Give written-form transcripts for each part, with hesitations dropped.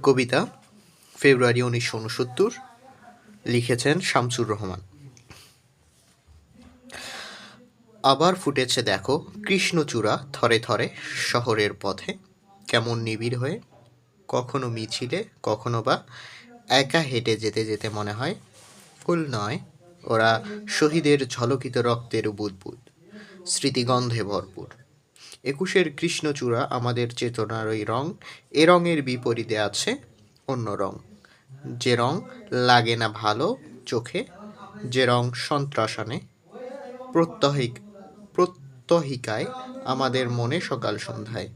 কবিতা ফেব্রুয়ারি 1969, লিখেছেন শামসুর রহমান। আবার ফুটেছে দেখো কৃষ্ণচূড়া থরে থরে শহরের পথে, কেমন নিবিড় হয়ে, কখনো মিছিলে কখনো বা একা হেঁটে যেতে যেতে মনে হয় ফুল নয়, ওরা শহীদের ঝলকিত রক্তের বুদবুদ, স্মৃতিগন্ধে ভরপুর। একুশের কৃষ্ণচূড়া আমাদের চেতনার ওই রং, এ রঙের বিপরীতে আছে অন্য রং, যে রং লাগে না ভালো চোখে, যে রং সন্ত্রাস আনে প্রত্যহিক প্রত্যহিকায় আমাদের মনে সকাল সন্ধ্যায়।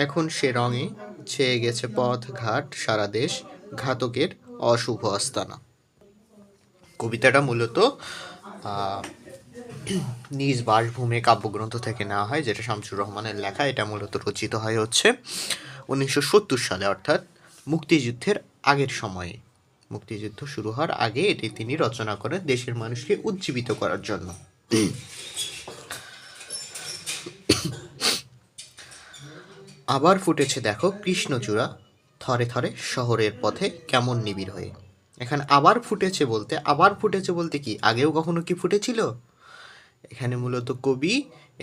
এখন সে রঙে ছেয়ে গেছে পথ ঘাট সারা দেশ, ঘাতকের অশুভ আস্তানা। কবিতাটা মূলত নিজ বাসভূমে কাব্যগ্রন্থ থেকে নেওয়া হয়, যেটা শামসুর রহমানের লেখা। এটা মূলত রচিত হয় হচ্ছে 1970 সালে, অর্থাৎ মুক্তিযুদ্ধের আগের সময়ে। মুক্তিযুদ্ধ শুরু হওয়ার আগে এটি তিনি রচনা করেন দেশের মানুষকে উজ্জীবিত করার জন্য। আবার ফুটেছে দেখো কৃষ্ণচূড়া থরে থরে শহরের পথে, কেমন নিবিড় হয়ে। এখানে আবার ফুটেছে বলতে কি আগেও কখনো কি ফুটেছিল? এখানে মূলত কবি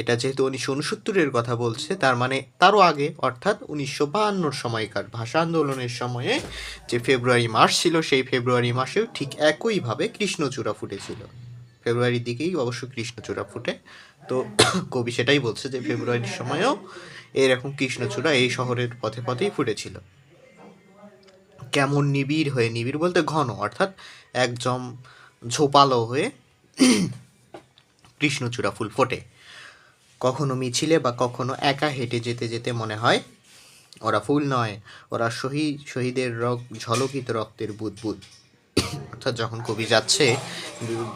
এটা যেহেতু 1969-এর কথা বলছে, তার মানে তারও আগে, অর্থাৎ 1952 সময়কার ভাষা আন্দোলনের সময়ে যে ফেব্রুয়ারি মাস ছিল, সেই ফেব্রুয়ারি মাসেও ঠিক একইভাবে কৃষ্ণচূড়া ফুটেছিল। ফেব্রুয়ারির দিকেই অবশ্য কৃষ্ণচূড়া ফুটে। তো কবি সেটাই বলছে যে ফেব্রুয়ারির সময়ও এরকম কৃষ্ণচূড়া এই শহরের পথে পথেই ফুটেছিল। কেমন নিবিড় হয়ে, নিবিড় বলতে ঘন, অর্থাৎ একদম ঝোপালো হয়ে কৃষ্ণচূড়া ফুল ফোটে। কখনো মিছিলে বা কখনো একা হেঁটে যেতে যেতে মনে হয় ওরা ফুল নয়, ওরা শহীদের ঝলকিত রক্তের বুদবুদ। অর্থাৎ যখন কবি যাচ্ছে,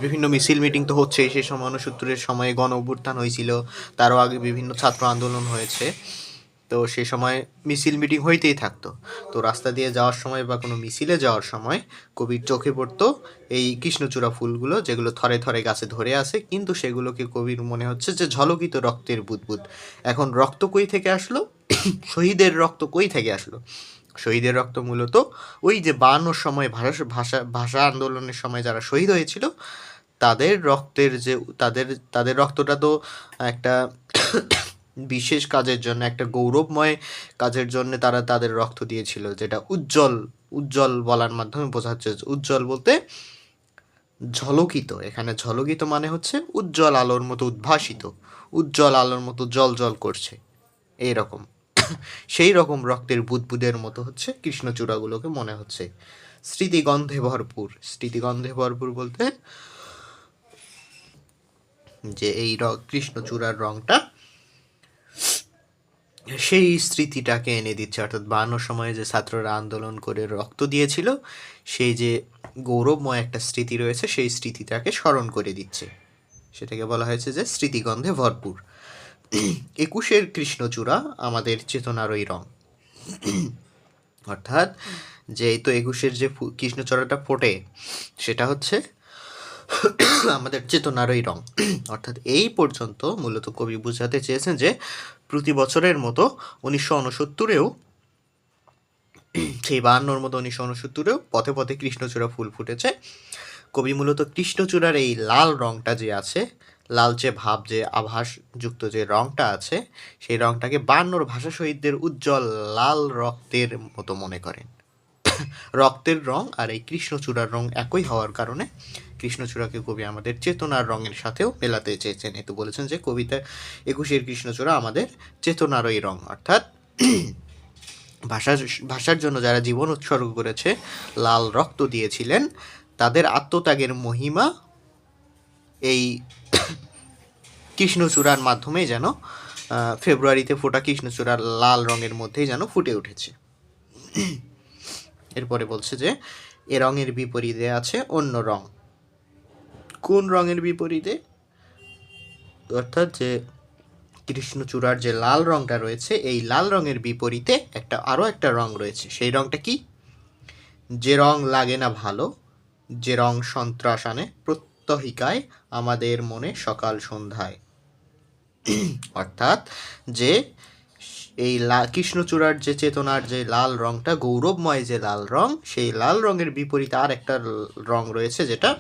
বিভিন্ন মিছিল মিটিং তো হচ্ছেই, সেই সময় 69-এর সময়ে গণ অভ্যুত্থান হয়েছিল, তারও আগে বিভিন্ন ছাত্র আন্দোলন হয়েছে। তো সেই সময় মিছিল মিটিং হইতেই থাকতো। তো রাস্তা দিয়ে যাওয়ার সময় বা কোনো মিছিলে যাওয়ার সময় কবির চোখে পড়তো এই কৃষ্ণচূড়া ফুলগুলো, যেগুলো থরে থরে গাছে ধরে আছে, কিন্তু সেগুলোকে কবির মনে হচ্ছে যে ঝলকিত রক্তের বুদবুদ। এখন রক্ত কই থেকে আসলো? শহীদের রক্ত কই থেকে আসলো? শহীদের রক্ত মূলত ওই যে 52 সময় ভাষা আন্দোলনের সময় যারা শহীদ হয়েছিল, তাদের রক্তের যে তাদের রক্তটা তো একটা বিশেষ কাজের জন্য, একটা গৌরবময় কাজের জন্য তারা তাদের রক্ত দিয়েছিল, যেটা উজ্জ্বল বলার মাধ্যমে বোঝাচ্ছে। উজ্জ্বল বলতে ঝলকিত, এখানে ঝলকিত মানে হচ্ছে উজ্জ্বল আলোর মতো উদ্ভাসিত, উজ্জ্বল আলোর মতো জল জল করছে, এইরকম। সেই রকম রক্তের বুদবুদের মতো হচ্ছে কৃষ্ণচূড়াগুলোকে মনে হচ্ছে। স্মৃতিগন্ধে ভরপুর বলতে যে এই কৃষ্ণচূড়ার রংটা সেই স্মৃতিটাকে এনে দিচ্ছে, অর্থাৎ 52 সময়ে যে ছাত্ররা আন্দোলন করে রক্ত দিয়েছিল, সেই যে গৌরবময় একটা স্মৃতি রয়েছে, সেই স্মৃতিটাকে স্মরণ করে দিচ্ছে। সেটাকে বলা হয়েছে যে স্মৃতিগন্ধে ভরপুর। 21-এর কৃষ্ণচূড়া আমাদের চেতনার ওই রং, অর্থাৎ যে এই তো 21-এর যে কৃষ্ণচূড়াটা ফোটে, সেটা হচ্ছে আমাদের চেতনারই রং। অর্থাৎ এই পর্যন্ত মূলত কবি বোঝাতে চেয়েছেন যে প্রতি বছরের মতো 1969-এও, সেই 52-র মতো 1969-এও পথে পথে কৃষ্ণচূড়া ফুল ফুটেছে। কবি মূলত কৃষ্ণচূড়ার এই লাল রংটা যে আছে, লালচে ভাব, যে আভাসযুক্ত যে রংটা আছে, সেই রংটাকে 52-র ভাষা শহীদদের উজ্জ্বল লাল রক্তের মতো মনে করেন। রক্তের রং আর এই কৃষ্ণচূড়ার রং একই হওয়ার কারণে কৃষ্ণচূড়াকে কবি আমাদের চেতনার রঙের সাথেও মেলাতে চেয়েছেন। এতে বলেছেন যে কবিতা 21-এর কৃষ্ণচূড়া আমাদের চেতনারই রং, অর্থাৎ ভাষার জন্য যারা জীবন উৎসর্গ করেছে, লাল রক্ত দিয়েছিলেন, তাদের আত্মত্যাগের মহিমা এই কৃষ্ণচূড়ার মাধ্যমেই যেন ফেব্রুয়ারিতে ফোটা কৃষ্ণচূড়ার লাল রঙের মধ্যেই যেন ফুটে উঠেছে। এরপরে বলছে যে এ রঙের বিপরীতে আছে অন্য রং। কোন রঙের বিপরীতে? অর্থাৎ যে কৃষ্ণচূড়ার যে লাল রংটা রয়েছে, এই লাল রঙের বিপরীতে আরও একটা রং রয়েছে। সেই রংটা কি? যে রং লাগে না ভালো, যে রং সন্ত্রাস আনে প্রত্যহিকায় আমাদের মনে সকাল সন্ধ্যায়। অর্থাৎ যে এই কৃষ্ণচূড়ার যে চেতনার যে লাল রঙটা, গৌরবময় যে লাল রং, সেই লাল রঙের বিপরীতে আর একটা রং রয়েছে যেটা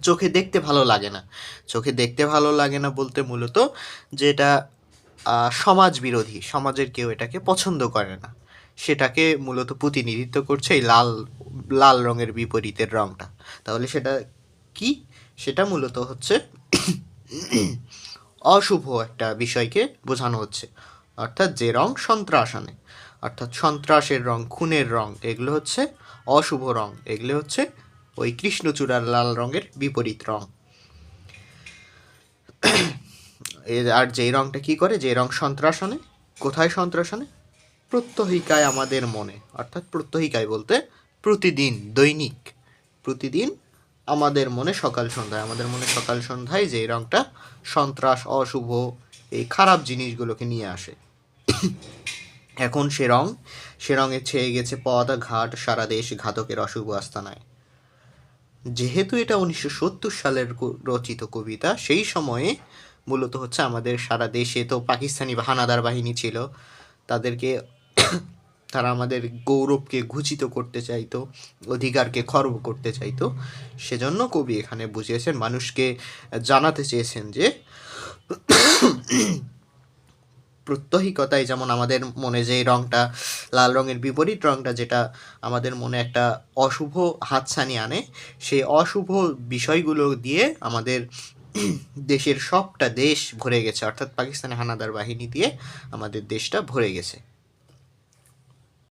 চোখে দেখতে ভালো লাগে না। চোখে দেখতে ভালো লাগে না বলতে মূলত যেটা সমাজ বিরোধী, সমাজের কেউ এটাকে পছন্দ করে না, সেটাকে মূলত প্রতিনিধিত্ব করছে এই লাল লাল রঙের বিপরীতের রংটা। তাহলে সেটা কি? সেটা মূলত হচ্ছে অশুভ একটা বিষয়কে বোঝানো হচ্ছে, অর্থাৎ যে রং সন্ত্রাস আনে, অর্থাৎ সন্ত্রাসের রং, খুনের রং, এগুলো হচ্ছে অশুভ রং, এগুলো হচ্ছে ওই কৃষ্ণচূড়ার লাল রঙের বিপরীত রং। আর যেই রংটা কি করে, যে রং সন্ত্রাস আনে, কোথায় সন্ত্রাস আনে? প্রত্যহিকায়, আমাদের মনে, অর্থাৎ প্রত্যহিকায় বলতে প্রতিদিন, দৈনিক, প্রতিদিন আমাদের মনে সকাল সন্ধ্যায়, আমাদের মনে সকাল সন্ধ্যায় যে রংটা সন্ত্রাস, অশুভ, এই খারাপ জিনিসগুলোকে নিয়ে আসে। এখন সে রঙে ছেয়ে গেছে পথ ঘাট, সারা দেশ ঘাতকের অশুভ আস্তানায়। যেহেতু এটা 1970 সালের রচিত কবিতা, সেই সময়ে মূলত হচ্ছে আমাদের সারা দেশে তো পাকিস্তানি হানাদার বাহিনী ছিল, তাদেরকে তারা আমাদের গৌরবকে ঘুচিত করতে চাইতো, অধিকারকে খর্ব করতে চাইতো। সেজন্য কবি এখানে বুঝিয়েছেন, মানুষকে জানাতে চেয়েছেন যে প্রত্যহিকতায় যেমন আমাদের মনে যে রংটা, লাল রঙের বিপরীত রংটা, যেটা আমাদের মনে একটা অশুভ হাতছানি আনে, সেই অশুভ বিষয়গুলো দিয়ে আমাদের দেশের সবটা দেশ ভরে গেছে, অর্থাৎ পাকিস্তানি হানাদার বাহিনী দিয়ে আমাদের দেশটা ভরে গেছে।